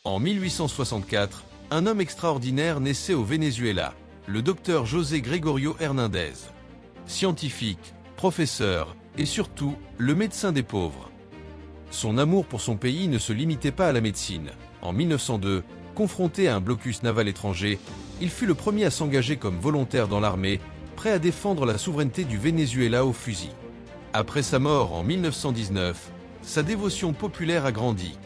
En 1864, un homme extraordinaire naissait au Venezuela, le docteur José Gregorio Hernández. Scientifique, professeur et surtout le médecin des pauvres. Son amour pour son pays ne se limitait pas à la médecine. En 1902, confronté à un blocus naval étranger, il fut le premier à s'engager comme volontaire dans l'armée, prêt à défendre la souveraineté du Venezuela au fusil. Après sa mort en 1919, sa dévotion populaire a grandi.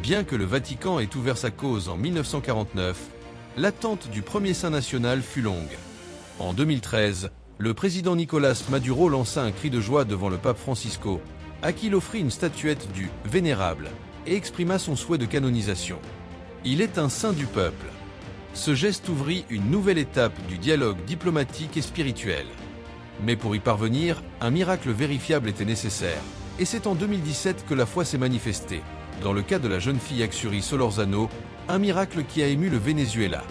Bien que le Vatican ait ouvert sa cause en 1949, l'attente du premier saint national fut longue. En 2013, le président Nicolás Maduro lança un cri de joie devant le pape Francisco, à qui il offrit une statuette du « Vénérable » et exprima son souhait de canonisation. Il est un saint du peuple. Ce geste ouvrit une nouvelle étape du dialogue diplomatique et spirituel. Mais pour y parvenir, un miracle vérifiable était nécessaire. Et c'est en 2017 que la foi s'est manifestée. Dans le cas de la jeune fille Axuri Solorzano, un miracle qui a ému le Venezuela.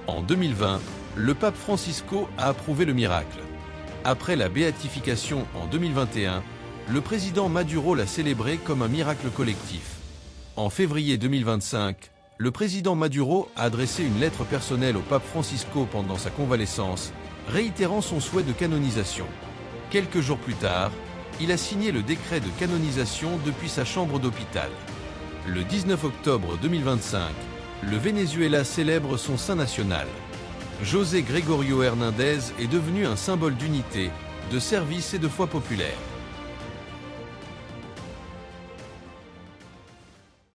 En 2020, le pape Francisco a approuvé le miracle. Après la béatification en 2021, le président Maduro l'a célébré comme un miracle collectif. En février 2025, le président Maduro a adressé une lettre personnelle au pape Francisco pendant sa convalescence, réitérant son souhait de canonisation. Quelques jours plus tard, il a signé le décret de canonisation depuis sa chambre d'hôpital. Le 19 octobre 2025, le Venezuela célèbre son saint national. José Gregorio Hernández est devenu un symbole d'unité, de service et de foi populaire.